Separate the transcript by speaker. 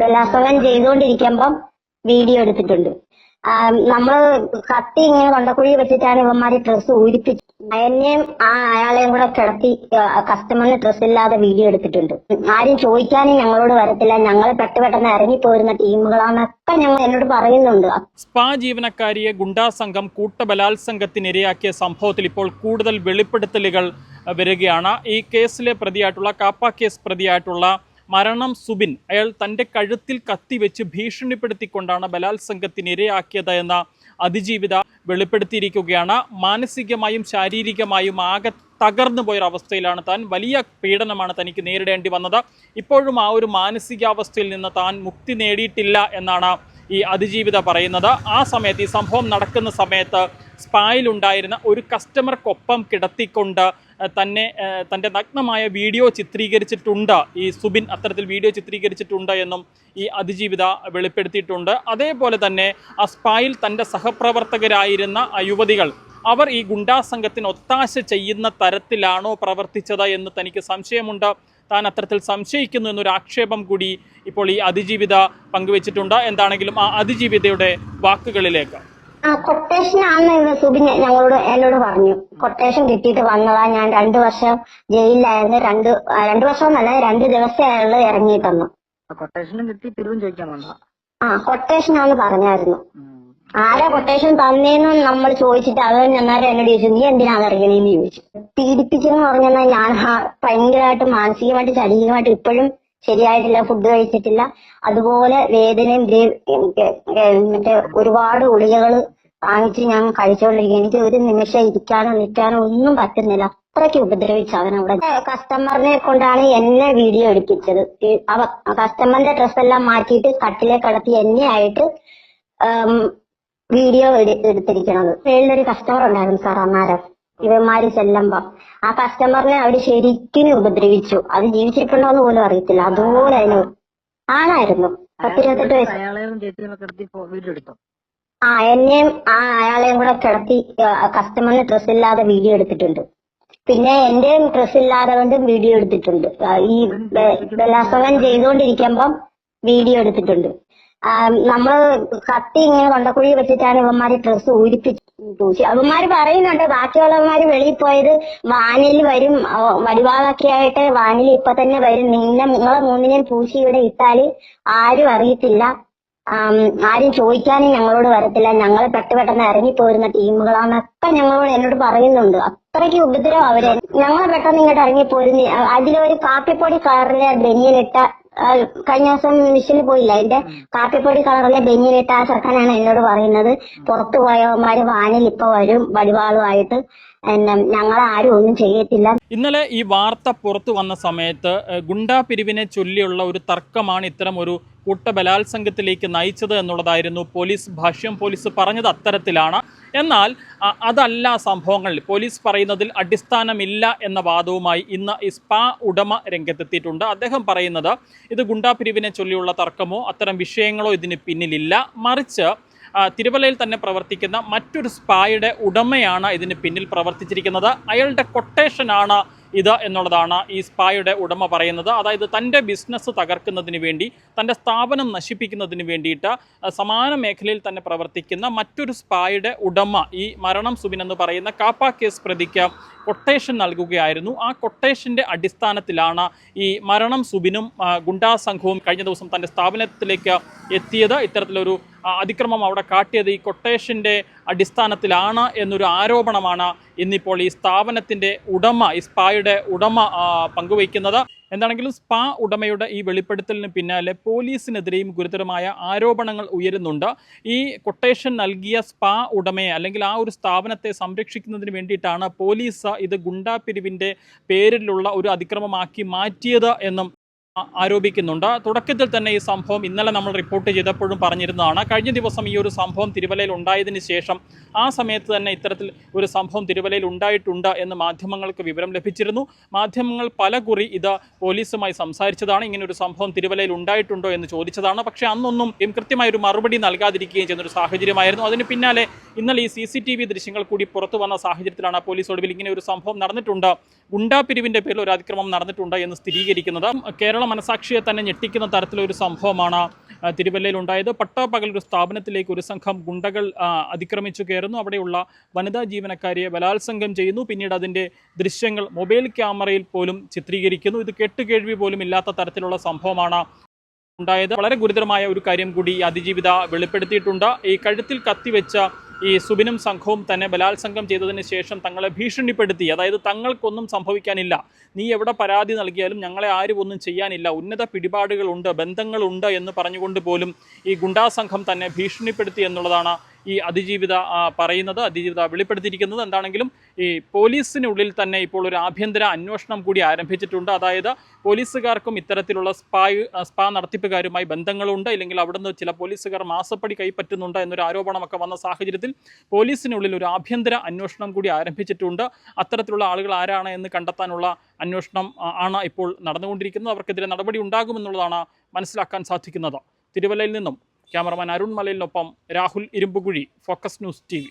Speaker 1: ബലാത്സംഗം ചെയ്തുകൊണ്ടിരിക്കുമ്പം വീഡിയോ എടുത്തിട്ടുണ്ട്. നമ്മള് കത്തി ഇങ്ങനെ തൊണ്ടക്കുഴി വെച്ചിട്ടാണ് ഇവന്മാര് ഡ്രസ്സ് ഊരിപ്പിച്ച് എന്നെയും അയാളെയും കൂടെ കിടത്തി കസ്റ്റമറിന് ഡ്രസ്സ് ഇല്ലാതെ വീഡിയോ എടുത്തിട്ടുണ്ട്. ആരും ചോദിക്കാനും ഞങ്ങളോട് വരത്തില്ല, ഞങ്ങൾ പെട്ടെന്ന് ഇറങ്ങിപ്പോരുന്ന ടീമുകളാണെന്നൊക്കെ എന്നോട് പറയുന്നുണ്ട്.
Speaker 2: സ്പാ ജീവനക്കാരിയെ ഗുണ്ടാ സംഘം കൂട്ടബലാത്സംഗത്തിനിരയാക്കിയ സംഭവത്തിൽ ഇപ്പോൾ കൂടുതൽ വെളിപ്പെടുത്തലുകൾ വരികയാണ്. ഈ കേസിലെ പ്രതിയായിട്ടുള്ള കാപ്പ കേസ് പ്രതിയായിട്ടുള്ള മരണം സുബിൻ, അയാൾ തൻ്റെ കഴുത്തിൽ കത്തിവെച്ച് ഭീഷണിപ്പെടുത്തിക്കൊണ്ടാണ് ബലാത്സംഗത്തിനിരയാക്കിയത് എന്ന അതിജീവിത വെളിപ്പെടുത്തിയിരിക്കുകയാണ്. മാനസികമായും ശാരീരികമായും ആകെ തകർന്നു പോയൊരവസ്ഥയിലാണ് താൻ. വലിയ പീഡനമാണ് തനിക്ക് നേരിടേണ്ടി വന്നത്. ഇപ്പോഴും ആ ഒരു മാനസികാവസ്ഥയിൽ നിന്ന് താൻ മുക്തി നേടിയിട്ടില്ല എന്നാണ് ഈ അതിജീവിത പറയുന്നത്. ആ സമയത്ത്, ഈ സംഭവം നടക്കുന്ന സമയത്ത് സ്പായിലുണ്ടായിരുന്ന ഒരു കസ്റ്റമർക്കൊപ്പം കിടത്തിക്കൊണ്ട് തൻ്റെ നഗ്നമായ വീഡിയോ ചിത്രീകരിച്ചിട്ടുണ്ട്. ഈ സുബിൻ അത്തരത്തിൽ വീഡിയോ ചിത്രീകരിച്ചിട്ടുണ്ട് എന്നും ഈ അതിജീവിത വെളിപ്പെടുത്തിയിട്ടുണ്ട്. അതേപോലെ തന്നെ ആ സ്പായിൽ തൻ്റെ സഹപ്രവർത്തകരായിരുന്ന യുവതികൾ, അവർ ഈ ഗുണ്ടാ സംഘത്തിന് ഒത്താശ ചെയ്യുന്ന തരത്തിലാണോ പ്രവർത്തിച്ചത് എന്ന് തനിക്ക് സംശയമുണ്ട്. താൻ അത്തരത്തിൽ സംശയിക്കുന്നു എന്നൊരു ആക്ഷേപം കൂടി ഇപ്പോൾ ഈ അതിജീവിത പങ്കുവച്ചിട്ടുണ്ട്. എന്താണെങ്കിലും ആ അതിജീവിതയുടെ വാക്കുകളിലേക്ക്.
Speaker 1: കൊട്ടേഷൻ ആണെന്ന് സുബിൻ എന്നോട് പറഞ്ഞു. കൊട്ടേഷൻ കിട്ടിയിട്ട് വന്നതാ, ഞാൻ 2 വർഷം ജയിലിലായിരുന്നു. 2 വർഷം എന്നല്ല, 2 ദിവസമേ അയാൾ ഇറങ്ങിയിട്ടെന്നു.
Speaker 3: കൊട്ടേഷനും കിട്ടി പിരിവും ചോദിക്കാൻ വന്നതാ.
Speaker 1: കൊട്ടേഷൻ ആണെന്ന് പറഞ്ഞായിരുന്നു. ആരാ കൊട്ടേഷൻ തന്നേന്ന് നമ്മൾ ചോദിച്ചിട്ട് അത് അന്നേരം എന്നോട് ചോദിച്ചു, നീ എന്തിനാണ് ഇറങ്ങണേന്ന് ചോദിച്ചു. പീഡിപ്പിച്ചെന്ന് പറഞ്ഞാൽ ഞാൻ ഭയങ്കരമായിട്ട് മാനസികമായിട്ട് ശാരീരികമായിട്ട് ഇപ്പോഴും ശരിയായിട്ടില്ല, ഫുഡ് കഴിച്ചിട്ടില്ല. അതുപോലെ വേദനയും മറ്റേ ഒരുപാട് ഗുളികകൾ വാങ്ങിച്ച് ഞാൻ കഴിച്ചുകൊണ്ടിരിക്കുക. എനിക്ക് ഒരു നിമിഷം ഇരിക്കാനോ നിൽക്കാനോ ഒന്നും പറ്റുന്നില്ല. അത്രയ്ക്ക് ഉപദ്രവിച്ചു അവനവിടെ. കസ്റ്റമറിനെ കൊണ്ടാണ് എന്നെ വീഡിയോ എടുപ്പിച്ചത്. കസ്റ്റമറിന്റെ ഡ്രസ്സെല്ലാം മാറ്റിയിട്ട് കട്ടിലെ കടത്തി എന്നെ ആയിട്ട് വീഡിയോ എടുത്തിരിക്കണത്. മേളിലൊരു കസ്റ്റമർ ഉണ്ടായിരുന്നു സാർ അന്നേരം ഇവന്മാര് ചെല്ലുമ്പോ. ആ കസ്റ്റമറിനെ അവര് ശരിക്കും ഉപദ്രവിച്ചു. അത് ജീവിച്ചിട്ടുണ്ടോന്ന് പോലും അറിയത്തില്ല. അതുപോലെ അതിന് ആണായിരുന്നു. 10-28 വയസ്സ്. എന്നെയും അയാളെയും കൂടെ കിടത്തി കസ്റ്റമറിന് ഡ്രസ്സ് ഇല്ലാതെ വീഡിയോ എടുത്തിട്ടുണ്ട്. പിന്നെ എന്റെയും ഡ്രസ്സ് ഇല്ലാതെ കൊണ്ട് വീഡിയോ എടുത്തിട്ടുണ്ട്. ഈ ബലാത്സംഗം ചെയ്തുകൊണ്ടിരിക്കുമ്പം വീഡിയോ എടുത്തിട്ടുണ്ട്. നമ്മള് കത്തി ഇങ്ങനെ തൊണ്ടക്കുഴി വെച്ചിട്ടാണ് ഇവന്മാര് ഡ്രസ്സ് ഊരിപ്പിച്ച്. അവന്മാര് പറയുന്നുണ്ട് ബാക്കിയുള്ളവന്മാര് വെളിയിൽ പോയത് വാനിൽ വരും, വടിവാളൊക്കെ ആയിട്ട് വാനിൽ ഇപ്പൊ തന്നെ വരും, നിങ്ങളെ 3-നെയും പൂശി ഇവിടെ ഇട്ടാല് ആരും അറിയത്തില്ല, ആരും ചോദിക്കാനും ഞങ്ങളോട് വരത്തില്ല, ഞങ്ങൾ പെട്ടെന്ന് ഇറങ്ങിപ്പോരുന്ന ടീമുകളാണെന്നൊക്കെ എന്നോട് പറയുന്നുണ്ട്. അത്രയ്ക്ക് ഉപദ്രവം അവരെ. ഞങ്ങൾ പെട്ടെന്ന് ഇങ്ങോട്ട് ഇറങ്ങിപ്പോരുന്ന അതിലൊരു കാപ്പിപ്പൊടി കളറിലെ ബനിയനിട്ട, കഴിഞ്ഞ ദിവസം മിഷന് പോയില്ല, അതിന്റെ കാപ്പിപ്പൊടി കളറിലെ ബനിയനിട്ട ആ ചെറുക്കനാണ് എന്നോട് പറയുന്നത്, പുറത്തു പോയവന്മാര് വാനിൽ ഇപ്പൊ വരും വടിവാളുമായിട്ട്, ഞങ്ങളാരും ഒന്നും ചെയ്യത്തില്ല.
Speaker 2: ഇന്നലെ ഈ വാർത്ത പുറത്തു വന്ന സമയത്ത് ഗുണ്ടാ പിരിവിനെ ചൊല്ലിയുള്ള ഒരു തർക്കമാണ് ഇത്തരം ഒരു കൂട്ടബലാത്സംഗത്തിലേക്ക് നയിച്ചത് എന്നുള്ളതായിരുന്നു പോലീസ് ഭാഷ്യം. പോലീസ് പറഞ്ഞത് അത്തരത്തിലാണ്. എന്നാൽ അതല്ല സംഭവങ്ങളിൽ. പോലീസ് പറയുന്നതിൽ അടിസ്ഥാനമില്ല എന്ന വാദവുമായി ഇന്ന് ഈ സ്പാ ഉടമ രംഗത്തെത്തിയിട്ടുണ്ട്. അദ്ദേഹം പറയുന്നത് ഇത് ഗുണ്ടാ പിരിവിനെ ചൊല്ലിയുള്ള തർക്കമോ അത്തരം വിഷയങ്ങളോ ഇതിന് പിന്നിലില്ല, മറിച്ച് തിരുവല്ലയിൽ തന്നെ പ്രവർത്തിക്കുന്ന മറ്റൊരു സ്പായുടെ ഉടമയാണ് ഇതിന് പിന്നിൽ പ്രവർത്തിച്ചിരിക്കുന്നത്. അയാളുടെ കൊട്ടേഷനാണ് ഇത് എന്നുള്ളതാണ് ഈ സ്പായുടെ ഉടമ പറയുന്നത്. അതായത് തൻ്റെ ബിസിനസ് തകർക്കുന്നതിന് വേണ്ടി, തൻ്റെ സ്ഥാപനം നശിപ്പിക്കുന്നതിന് വേണ്ടിയിട്ട് സമാന മേഖലയിൽ തന്നെ പ്രവർത്തിക്കുന്ന മറ്റൊരു സ്പായുടെ ഉടമ ഈ മരണം സുബിൻ എന്ന് പറയുന്ന കാപ്പ കേസ് പ്രതിക്ക് കൊട്ടേഷൻ നൽകുകയായിരുന്നു. ആ കൊട്ടേഷൻ്റെ അടിസ്ഥാനത്തിലാണ് ഈ മരണം സുബിനും ഗുണ്ടാ സംഘവും കഴിഞ്ഞ ദിവസം തൻ്റെ സ്ഥാപനത്തിലേക്ക് എത്തിയത്. ഇത്തരത്തിലൊരു അതിക്രമം അവിടെ കാട്ടിയത് ഈ കൊട്ടേഷൻ്റെ അടിസ്ഥാനത്തിലാണ് എന്നൊരു ആരോപണമാണ് ഇന്നിപ്പോൾ ഈ സ്ഥാപനത്തിൻ്റെ ഉടമ, ഈ സ്പായുടെ ഉടമ പങ്കുവയ്ക്കുന്നത്. എന്താണെങ്കിലും സ്പാ ഉടമയുടെ ഈ വെളിപ്പെടുത്തലിന് പിന്നാലെ പോലീസിനെതിരെയും ഗുരുതരമായ ആരോപണങ്ങൾ ഉയരുന്നുണ്ട്. ഈ കൊട്ടേഷൻ നൽകിയ സ്പാ ഉടമയെ അല്ലെങ്കിൽ ആ ഒരു സ്ഥാപനത്തെ സംരക്ഷിക്കുന്നതിന് വേണ്ടിയിട്ടാണ് പോലീസ് ഇത് ഗുണ്ടാ പിരിവിൻ്റെ പേരിലുള്ള ഒരു അതിക്രമമാക്കി മാറ്റിയത് എന്നും ആരോപിക്കുന്നുണ്ട്. തുടക്കത്തിൽ തന്നെ ഈ സംഭവം ഇന്നലെ നമ്മൾ റിപ്പോർട്ട് ചെയ്തപ്പോഴും പറഞ്ഞിരുന്നതാണ്. കഴിഞ്ഞ ദിവസം ഈ ഒരു സംഭവം തിരുവല്ലയിൽ ഉണ്ടായതിനു ശേഷം ആ സമയത്ത് തന്നെ ഇത്തരത്തിൽ ഒരു സംഭവം തിരുവല്ലയിൽ ഉണ്ടായിട്ടുണ്ട് എന്ന് മാധ്യമങ്ങൾക്ക് വിവരം ലഭിച്ചിരുന്നു. മാധ്യമങ്ങൾ പലകുറി ഇത് പോലീസുമായി സംസാരിച്ചതാണ്. ഇങ്ങനെ ഒരു സംഭവം തിരുവല്ലയിൽ ഉണ്ടായിട്ടുണ്ടോ എന്ന് ചോദിച്ചതാണ്. പക്ഷേ അന്നൊന്നും കൃത്യമായൊരു മറുപടി നൽകാതിരിക്കുകയും ചെയ്യുന്നൊരു സാഹചര്യമായിരുന്നു. അതിന് പിന്നാലെ ഇന്നലെ ഈ CCTV ദൃശ്യങ്ങൾ കൂടി പുറത്തു വന്ന സാഹചര്യത്തിലാണ് പോലീസ് ഒടുവിൽ ഇങ്ങനെ ഒരു സംഭവം നടന്നിട്ടുണ്ട്, ഗുണ്ടാ പിരിവിൻ്റെ പേരിൽ ഒരു അതിക്രമം നടന്നിട്ടുണ്ട് എന്ന് സ്ഥിരീകരിക്കുന്നത്. കേരള കേരള മനസാക്ഷിയെ തന്നെ ഞെട്ടിക്കുന്ന തരത്തിലൊരു സംഭവമാണ് തിരുവല്ലയിൽ ഉണ്ടായത്. പട്ടാപ്പകൽ ഒരു സ്ഥാപനത്തിലേക്ക് ഒരു സംഘം ഗുണ്ടകൾ അതിക്രമിച്ചു കയറുന്നു. അവിടെയുള്ള വനിതാ ജീവനക്കാരിയെ ബലാത്സംഗം ചെയ്യുന്നു. പിന്നീട് അതിൻ്റെ ദൃശ്യങ്ങൾ മൊബൈൽ ക്യാമറയിൽ പോലും ചിത്രീകരിക്കുന്നു. ഇത് കേട്ടുകേഴ്വി പോലും ഇല്ലാത്ത തരത്തിലുള്ള സംഭവമാണ് ഉണ്ടായത്. വളരെ ഗുരുതരമായ ഒരു കാര്യം കൂടി ഈ അതിജീവിത വെളിപ്പെടുത്തിയിട്ടുണ്ട്. ഈ കഴുത്തിൽ കത്തിവെച്ച ഈ സുബിനും സംഘവും തന്നെ ബലാത്സംഗം ചെയ്തതിന് ശേഷം തങ്ങളെ ഭീഷണിപ്പെടുത്തി, അതായത് തങ്ങൾക്കൊന്നും സംഭവിക്കാനില്ല, നീ എവിടെ പരാതി നൽകിയാലും ഞങ്ങളെ ആരും ഒന്നും ചെയ്യാനില്ല, ഉന്നത പിടിപാടുകളുണ്ട്, ബന്ധങ്ങളുണ്ട് എന്ന് പറഞ്ഞുകൊണ്ട് പോലും ഈ ഗുണ്ടാ സംഘം തന്നെ ഭീഷണിപ്പെടുത്തി എന്നുള്ളതാണ് ഈ അതിജീവിത പറയുന്നത്, അതിജീവിത വെളിപ്പെടുത്തിയിരിക്കുന്നത്. എന്താണെങ്കിലും ഈ പോലീസിനുള്ളിൽ തന്നെ ഇപ്പോൾ ഒരു ആഭ്യന്തര അന്വേഷണം കൂടി ആരംഭിച്ചിട്ടുണ്ട്. അതായത് പോലീസുകാർക്കും ഇത്തരത്തിലുള്ള സ്പാ നടത്തിപ്പുകാരുമായി ബന്ധങ്ങളുണ്ട്, ഇല്ലെങ്കിൽ അവിടുന്ന് ചില പോലീസുകാർ മാസപ്പടി കൈപ്പറ്റുന്നുണ്ട് എന്നൊരു ആരോപണമൊക്കെ വന്ന സാഹചര്യത്തിൽ പോലീസിനുള്ളിൽ ഒരു ആഭ്യന്തര അന്വേഷണം കൂടി ആരംഭിച്ചിട്ടുണ്ട്. അത്തരത്തിലുള്ള ആളുകൾ ആരാണ് എന്ന് കണ്ടെത്താനുള്ള അന്വേഷണം ആണ് ഇപ്പോൾ നടന്നുകൊണ്ടിരിക്കുന്നത്. അവർക്കെതിരെ നടപടി ഉണ്ടാകുമെന്നുള്ളതാണ് മനസ്സിലാക്കാൻ സാധിക്കുന്നത്. തിരുവല്ലയിൽ നിന്നും ക്യാമറമാൻ അരുൺ മലയിലിനൊപ്പം Rahul Irumpukuzhi, focus news TV.